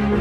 Hey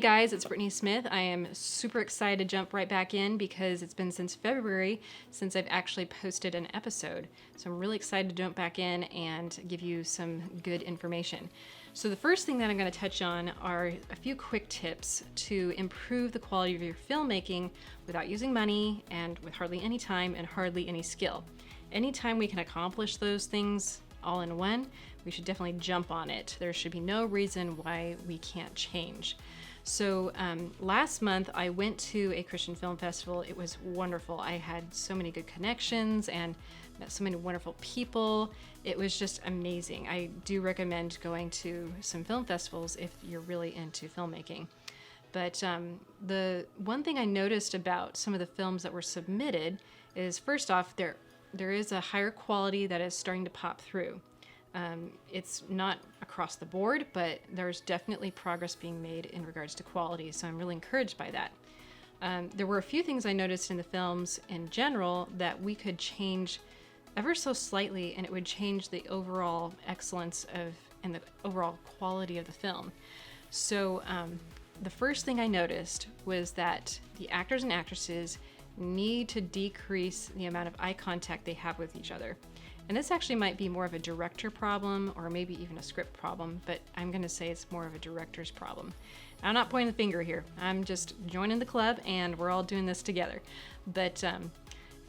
guys, it's Brittany Smith. I am super excited to jump right back in because it's been since February since I've actually posted an episode. So I'm really excited to jump back in and give you some good information. So the first thing that I'm going to touch on are a few quick tips to improve the quality of your filmmaking without using money and with hardly any time and hardly any skill. Anytime we can accomplish those things all in one, we should definitely jump on it. There should be no reason why we can't change. So last month I went to a Christian film festival. It was wonderful. I had so many good connections and met so many wonderful people. It was just amazing. I do recommend going to some film festivals if you're really into filmmaking. But the one thing I noticed about some of the films that were submitted is, first off, there is a higher quality that is starting to pop through. It's not across the board, but there's definitely progress being made in regards to quality, so I'm really encouraged by that. There were a few things I noticed in the films in general that we could change ever so slightly, and it would change the overall excellence and the overall quality of the film. So the first thing I noticed was that the actors and actresses need to decrease the amount of eye contact they have with each other. And this actually might be more of a director problem or maybe even a script problem, but I'm going to say it's more of a director's problem. I'm not pointing the finger here. I'm just joining the club and we're all doing this together. But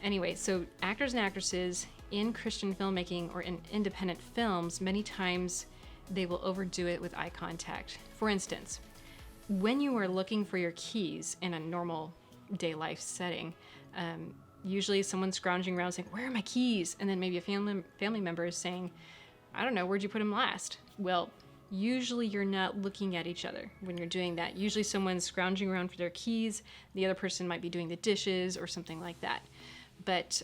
anyway, so actors and actresses in Christian filmmaking or in independent films, many times they will overdo it with eye contact. For instance, when you are looking for your keys in a normal day life setting, usually someone's scrounging around saying, "Where are my keys?" And then maybe a family member is saying, "I don't know, where'd you put them last?" Well, usually you're not looking at each other when you're doing that. Usually someone's scrounging around for their keys. The other person might be doing the dishes or something like that. But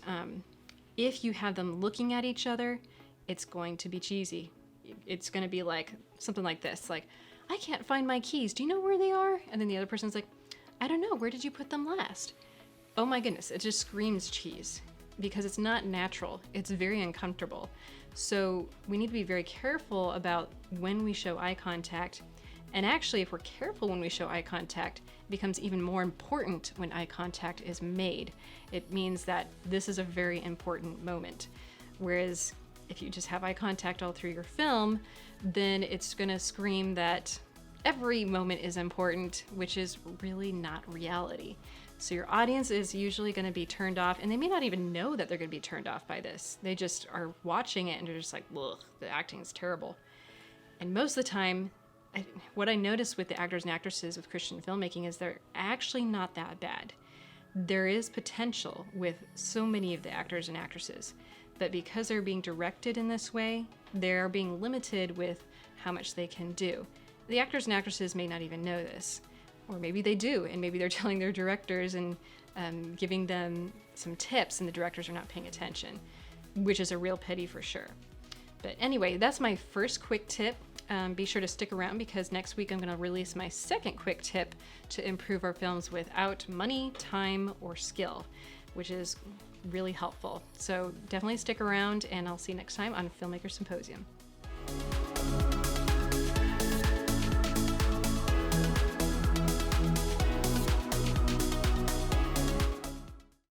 if you have them looking at each other, it's going to be cheesy. It's going to be like something like this, like, "I can't find my keys. Do you know where they are?" And then the other person's like, "I don't know. Where did you put them last?" Oh my goodness, it just screams cheese because it's not natural. It's very uncomfortable. So we need to be very careful about when we show eye contact. And actually, if we're careful when we show eye contact, it becomes even more important when eye contact is made. It means that this is a very important moment. Whereas if you just have eye contact all through your film, then it's gonna scream that every moment is important, which is really not reality. So your audience is usually going to be turned off, and they may not even know that they're going to be turned off by this. They just are watching it and they're just like, "Ugh, the acting is terrible." And most of the time, what I notice with the actors and actresses with Christian filmmaking is they're actually not that bad. There is potential with so many of the actors and actresses, but because they're being directed in this way, they're being limited with how much they can do. The actors and actresses may not even know this, or maybe they do, and maybe they're telling their directors and giving them some tips, and the directors are not paying attention, which is a real pity for sure. But anyway, that's my first quick tip. Be sure to stick around because next week I'm going to release my second quick tip to improve our films without money, time, or skill, which is really helpful. So definitely stick around, and I'll see you next time on Filmmaker Symposium.